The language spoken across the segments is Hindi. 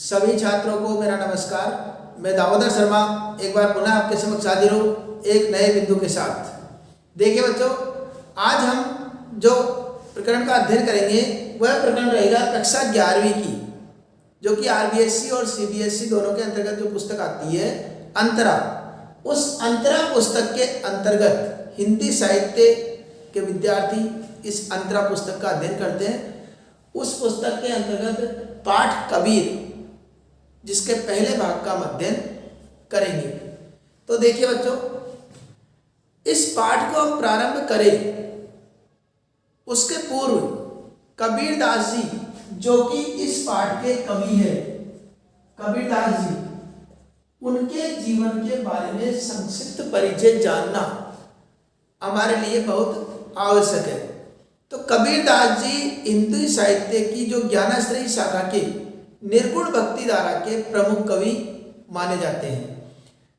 सभी छात्रों को मेरा नमस्कार। मैं दामोदर शर्मा एक बार पुनः आपके समक्ष हाजिर हूँ एक नए बिंदु के साथ। देखिए बच्चों, आज हम जो प्रकरण का अध्ययन करेंगे वह प्रकरण रहेगा कक्षा 11वीं की, जो कि आरबीएसई और सीबीएसई दोनों के अंतर्गत जो पुस्तक आती है अंतरा। उस अंतरा पुस्तक के अंतर्गत हिंदी साहित्य के विद्यार्थी इस अंतरा पुस्तक का अध्ययन करते हैं। उस पुस्तक के अंतर्गत पाठ कबीर, जिसके पहले भाग का हम अध्ययन करेंगे। तो देखिए बच्चों, इस पाठ को हम प्रारंभ करें उसके पूर्व कबीर दास जी, जो कि इस पाठ के कवि है, कबीर दास जी, उनके जीवन के बारे में संक्षिप्त परिचय जानना हमारे लिए बहुत आवश्यक है। तो कबीर दास जी हिंदी साहित्य की जो ज्ञानाश्रयी शाखा के निर्गुण भक्ति धारा के प्रमुख कवि माने जाते हैं।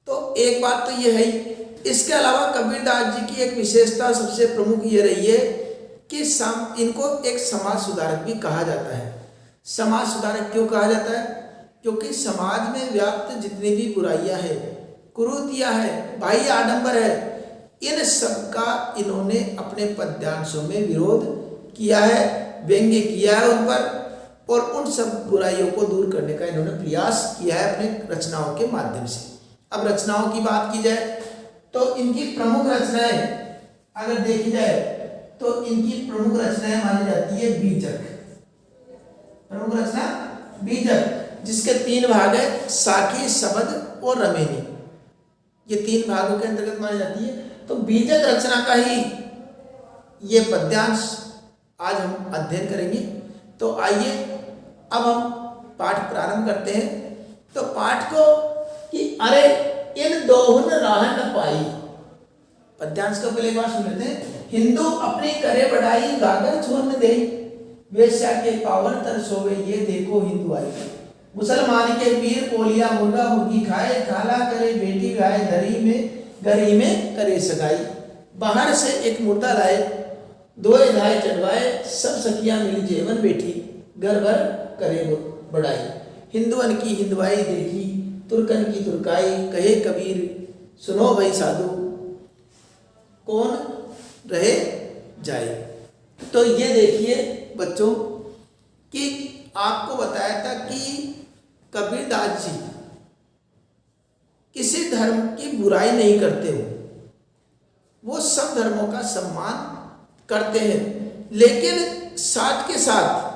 तो एक बात तो ये है। इसके अलावा कबीर दास जी की एक विशेषता सबसे प्रमुख ये रही है कि इनको एक समाज सुधारक भी कहा जाता है। समाज सुधारक क्यों कहा जाता है? क्योंकि समाज में व्याप्त जितनी भी बुराइयां हैं, कुरीतियां हैं, बाह्य आडंबर है, इन सब का इन्होंने अपने पद्यांशों में विरोध किया है, व्यंग्य किया है उन पर, और उन सब बुराइयों को दूर करने का इन्होंने प्रयास किया है अपने रचनाओं के माध्यम से। अब रचनाओं की बात की जाए तो इनकी प्रमुख रचनाएं अगर देखी जाए तो इनकी प्रमुख रचनाएं मानी जाती है बीजक। प्रमुख रचना बीजक, जिसके 3 भाग है, साखी, शबद और रमेनी। ये 3 भागों के अंतर्गत मानी जाती है। तो बीजक रचना का ही ये पद्यांश आज हम अध्ययन करेंगे। तो आइए अब हम पाठ प्रारंभ करते हैं। तो पाठ को कि अरे इन दोहुन राह न पाई, पद्यांश का पहले बार सुन लेते हैं। हिंदू अपनी करे बढ़ाई, गागर छोड़ न दे, वेश्या के पावन तर सोवे, ये देखो हिंदू आई। मुसलमान के पीर पोलिया मुर्गा मुर्गी खाए, खाला करे बेटी गाय, गरी में करे सगाई। बाहर से एक मुर्दा लाए, दोए धाय चढ़वाए, सब सखियां मिली जेवन बैठी, घर भर करे बढ़ाई। हिंदुअन की हिंदवाई देखी, तुर्कन की तुर्काई, कहे कबीर सुनो भाई साधु, कौन रहे जाए। तो ये देखिए बच्चों कि आपको बताया था कि कबीर दास जी किसी धर्म की बुराई नहीं करते हो, वो सब धर्मों का सम्मान करते हैं, लेकिन साथ के साथ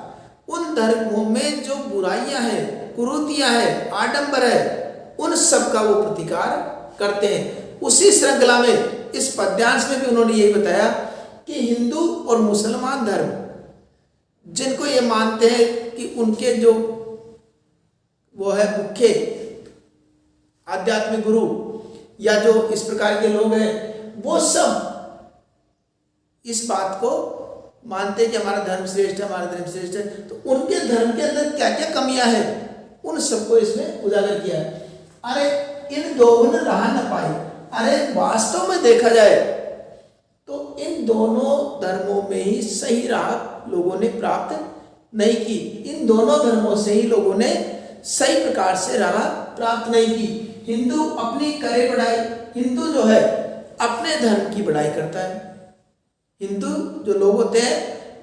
उन धर्मों में जो बुराइयां हैं, कुरीतियां हैं, आडंबर है, उन सब का वो प्रतिकार करते हैं। उसी श्रृंखला में इस पद्यांश में भी उन्होंने यही बताया कि हिंदू और मुसलमान धर्म, जिनको ये मानते हैं कि उनके जो वो है मुख्य आध्यात्मिक गुरु या जो इस प्रकार के लोग हैं, वो सब इस बात को मानते हैं कि हमारा धर्म श्रेष्ठ है, हमारा धर्म श्रेष्ठ है। तो उनके धर्म के अंदर क्या क्या कमियां हैं, उन सबको इसमें उजागर किया है। अरे इन दोनों राह न पाई, अरे वास्तव में देखा जाए तो इन दोनों धर्मों में ही सही राह लोगों ने प्राप्त नहीं की। इन दोनों धर्मों से ही लोगों ने सही प्रकार से राह प्राप्त नहीं की। हिंदू अपनी करे बढ़ाई, हिंदू जो है अपने धर्म की बढ़ाई करता है। हिंदू जो लोग होते हैं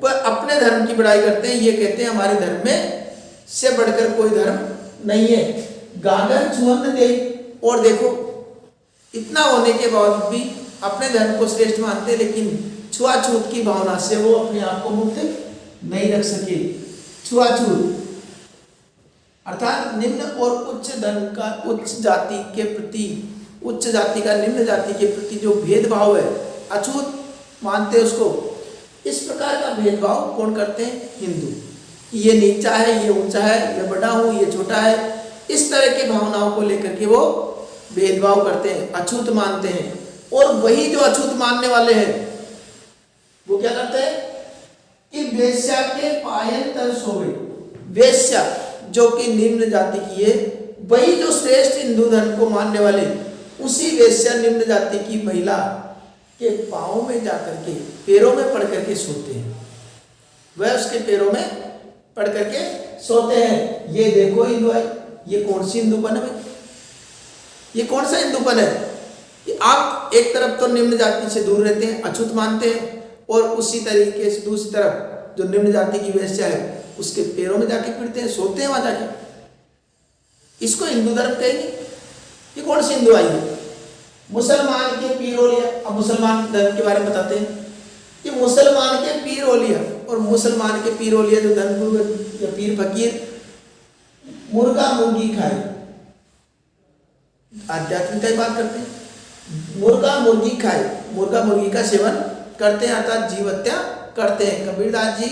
वह अपने धर्म की बढ़ाई करते हैं, ये कहते हैं हमारे धर्म में से बढ़कर कोई धर्म नहीं है। गागर छुअन दे, और देखो इतना होने के बावजूद भी अपने धर्म को श्रेष्ठ मानते, लेकिन छुआछूत की भावना से वो अपने आप को मुक्त नहीं रख सके। छुआछूत अर्थात निम्न और उच्च धर्म का उच्च जाति के प्रति, उच्च जाति का निम्न जाति के प्रति जो भेदभाव है, अछूत मानते उसको। इस प्रकार का भेदभाव कौन करते हैं? हिंदू। ये नीचा है, ये ऊंचा है, मैं बड़ा हूँ, ये छोटा है, इस तरह की भावनाओं को लेकर के वो भेदभाव करते हैं, अछूत मानते हैं। और वही जो अछूत मानने वाले हैं वो क्या करते हैं कि वेश्या के पायल तर सोवे, वेश्या जो कि निम्न जाति की है, वही जो श्रेष्ठ हिंदू धर्म को मानने वाले, उसी वेश्या निम्न जाति की महिला के पाँव में जाकर के, पैरों में पड़ करके सोते हैं। वह उसके पैरों में पड़ करके सोते हैं। ये देखो हिंदू है, ये कौन सी हिंदूपन है भाई? ये कौन सा हिंदूपन है कि आप एक तरफ तो निम्न जाति से दूर रहते हैं, अछूत मानते हैं, और उसी तरीके से दूसरी तरफ जो निम्न जाति की वेश्या है उसके पैरों में जाके पीड़ते हैं, सोते हैं वहां जाके। इसको हिंदू धर्म कहेंगे? ये कौन सी हिंदू आई है? मुसलमान के पीर औलिया, अब मुसलमान धर्म के बारे में बताते हैं कि मुसलमान के पीर औलिया, और मुसलमान के पीर औलिया जो धर्मगुरु या पीर फकीर मुर्गा मुर्गी खाए, आध्यात्मिकता की बात करते हैं, मुर्गा मुर्गी खाए, मुर्गा मुर्गी का सेवन करते हैं, अर्थात जीव हत्या करते हैं। कबीरदास जी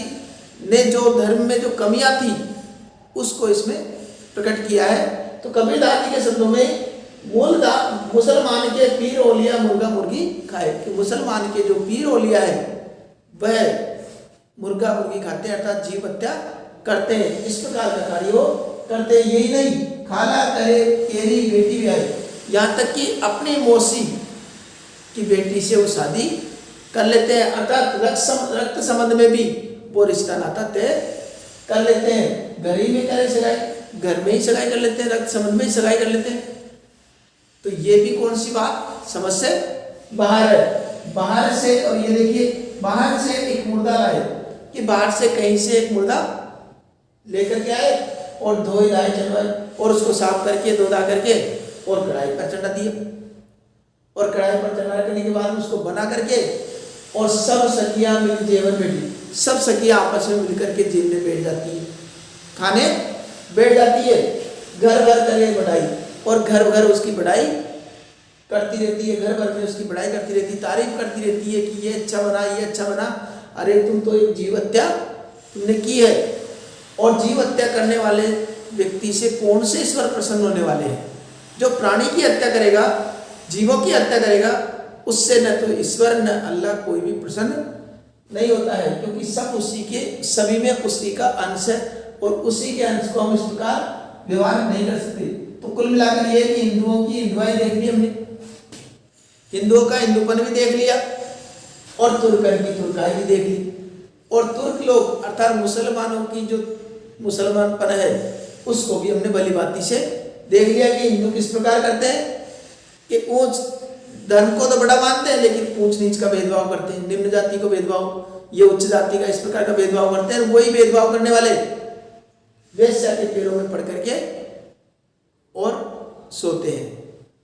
ने जो धर्म में जो कमियां थी उसको इसमें प्रकट किया है। तो कबीरदास जी के शब्दों में मुसलमान के पीर औलिया मुर्गा मुर्गी खाए, कि मुसलमान के जो पीर औलिया है वह मुर्गा मुर्गी खाते हैं, अर्थात जीव हत्या करते हैं। इस प्रकार का कार्य वो करते हैं। यही नहीं, खाला करे तेरी बेटी भी आई, यहाँ तक कि अपनी मौसी की बेटी से वो शादी कर लेते हैं, अर्थात रक्त संबंध में भी वो रिश्ता नाता तय कर लेते हैं। घर ही में करें सगाई, घर में ही सगाई कर लेते हैं, रक्त संबंध में ही सगाई कर लेते हैं। तो ये भी कौन सी बात समझ से बाहर है। बाहर से, और ये देखिए बाहर से एक मुर्दा लाए, कि बाहर से कहीं से एक मुर्दा लेकर के आए और धोए धाए चलवाए, और उसको साफ करके धो धा करके और कढ़ाई पर चढ़ा दिया, और कढ़ाई पर चढ़ा करने के बाद उसको बना करके, और सब सखियां मिल जेवर बैठी, सब सखियां आपस में मिलकर के जेल में बैठ जाती है, खाने बैठ जाती है, घर भर करे बढ़ाई, और घर भर उसकी बढ़ाई करती रहती है, घर भर में उसकी बढ़ाई करती रहती है, तारीफ करती रहती है कि ये अच्छा बना, ये अच्छा बना, अरे तुम तो एक जीव हत्या तुमने की है। और जीव हत्या करने वाले व्यक्ति से कौन से ईश्वर प्रसन्न होने वाले हैं? जो प्राणी की हत्या करेगा, जीवों की हत्या करेगा, उससे न तो ईश्वर न अल्लाह कोई भी प्रसन्न नहीं होता है, क्योंकि सब उसी के, सभी में उसी का अंश है, और उसी के अंश को हम इस प्रकार व्यवहार नहीं कर सकते। तो कुल मिलाकर ये कि हिंदुओं की हिंदुआई देख ली हमने, हिंदुओं का हिंदूपन भी देख लिया, और तुर्कन की तुर्काई भी देख ली, और तुर्क लोग अर्थात मुसलमानों की जो मुसलमानपन है उसको भी हमने भली भांति से देख लिया कि हिंदू किस प्रकार करते हैं कि ऊंच धर्म को तो बड़ा मानते हैं, लेकिन ऊंच नीच का भेदभाव करते हैं, निम्न जाति को भेदभाव, ये उच्च जाति का इस प्रकार का भेदभाव करते हैं। वही भेदभाव करने वाले वेश्या के पैरों में पड़ करके और सोते हैं,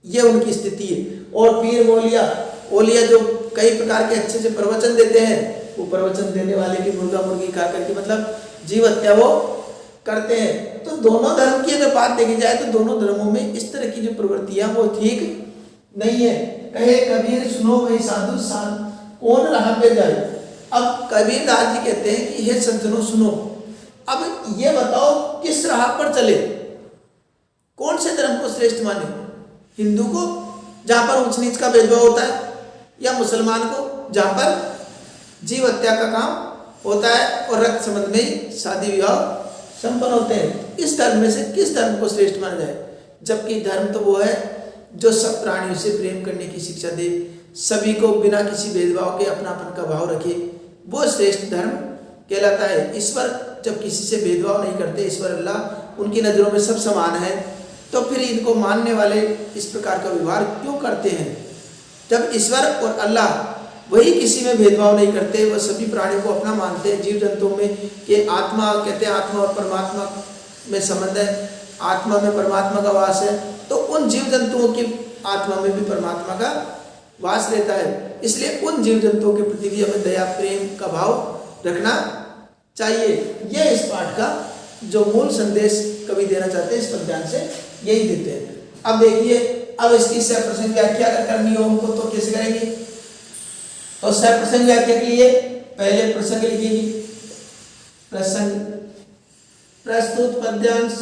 ये उनकी स्थिति है। और पीर ओलिया जो कई प्रकार के अच्छे से प्रवचन देते हैं, वो प्रवचन देने वाले भी मुर्गा मुर्गी खा करके मतलब जीव हत्या वो करते हैं। तो दोनों धर्म की अगर बात देखी जाए तो दोनों धर्मों में इस तरह की जो प्रवृत्तियां वो ठीक नहीं है। कहे कबीर सुनो भाई साधु सान कौन राह पे जाए। अब कबीरदास जी कहते हैं कि हे संतनों सुनो, अब ये बताओ किस राह पर चले, कौन से धर्म को श्रेष्ठ माने, हिंदू को जहां पर ऊंच नीच का भेदभाव होता है, या मुसलमान को जहां पर जीव हत्या का काम होता है और रक्त संबंध में ही शादी विवाह संपन्न होते हैं। इस धर्म में से किस धर्म को श्रेष्ठ माना जाए? जबकि धर्म तो वो है जो सब प्राणियों से प्रेम करने की शिक्षा दे, सभी को बिना किसी भेदभाव के अपनापन का भाव रखे, वो श्रेष्ठ धर्म कहलाता है। ईश्वर जब किसी से भेदभाव नहीं करते, ईश्वर अल्लाह उनकी नज़रों में सब समान है, तो फिर इनको मानने वाले इस प्रकार का व्यवहार क्यों करते हैं? जब ईश्वर और अल्लाह वही किसी में भेदभाव नहीं करते, वह सभी प्राणियों को अपना मानते हैं। जीव जंतुओं में के आत्मा कहते हैं, आत्मा और परमात्मा में संबंध है, आत्मा में परमात्मा का वास है, तो उन जीव जंतुओं की आत्मा में भी परमात्मा का वास रहता है। इसलिए उन जीव जंतुओं के प्रति भी हमें दया प्रेम का भाव रखना चाहिए। यह इस पाठ का जो मूल संदेश कवि देना चाहते हैं, इस पर ध्यान से यही देते हैं। अब देखिए, अब इसकी सप्रसंग व्याख्या अगर करनी हो हमको तो कैसे करेंगे? तो सप्रसंग व्याख्या के लिए पहले प्रसंग लिखेंगे, प्रसंग प्रस्तुत पद्यांश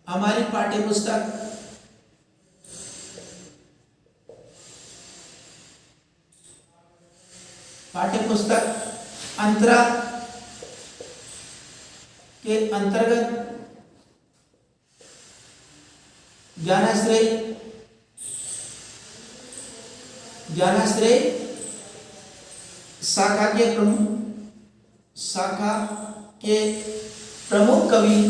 हमारी पाठ्य पुस्तक अंतरा के अंतर्गत ज्ञानाश्रय शाखा के प्रमुख शाखा के प्रमुख कवि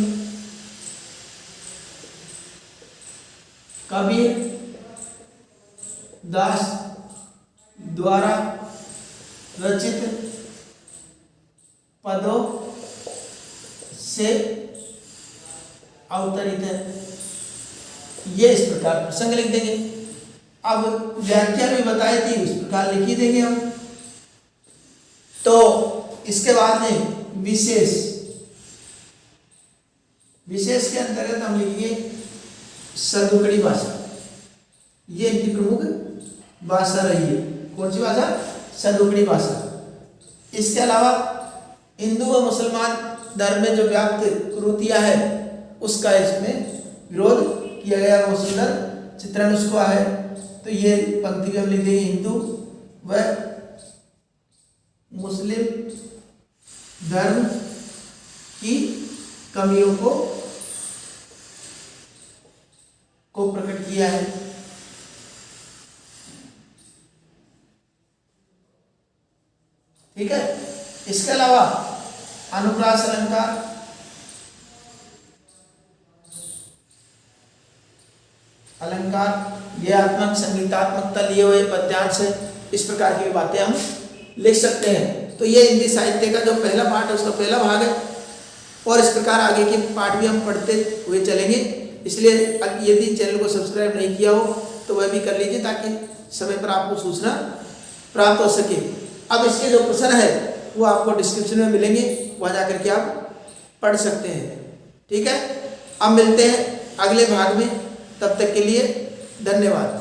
कबीर दास द्वारा रचित पदों से अवतरित है। ये इस प्रकार प्रसंग लिख देंगे। अब व्याख्या भी बताई थी, उस प्रकार लिख ही देंगे हम। तो इसके बाद में विशेष, विशेष के अंतर्गत हम लिखेंगे सदुकड़ी भाषा। ये इनकी प्रमुख भाषा रही है। कौन सी भाषा? सदुकड़ी भाषा। इसके अलावा हिंदू व मुसलमान धर्म में जो व्याप्त कुरीतियां है उसका इसमें विरोध किया गया। बहुत सुंदर चित्रण उसका है। तो ये पंक्ति भी हम लिख देंगे, हिंदू व मुस्लिम धर्म की कमियों को प्रकट किया है। ठीक है। इसके अलावा अनुप्रास अलंकार, ये आत्मक संगीतात्मकता लिए हुए पद्यांश है। इस प्रकार की बातें हम लिख सकते हैं। तो ये हिंदी साहित्य का जो पहला पाठ है उसका पहला भाग है। और इस प्रकार आगे के पाठ भी हम पढ़ते हुए चलेंगे। इसलिए यदि चैनल को सब्सक्राइब नहीं किया हो तो वह भी कर लीजिए ताकि समय पर आपको सूचना प्राप्त हो सके। अब इसके जो प्रश्न है वो आपको डिस्क्रिप्शन में मिलेंगे, वहाँ जाकर के आप पढ़ सकते हैं। ठीक है। अब मिलते हैं अगले भाग में, तब तक के लिए धन्यवाद।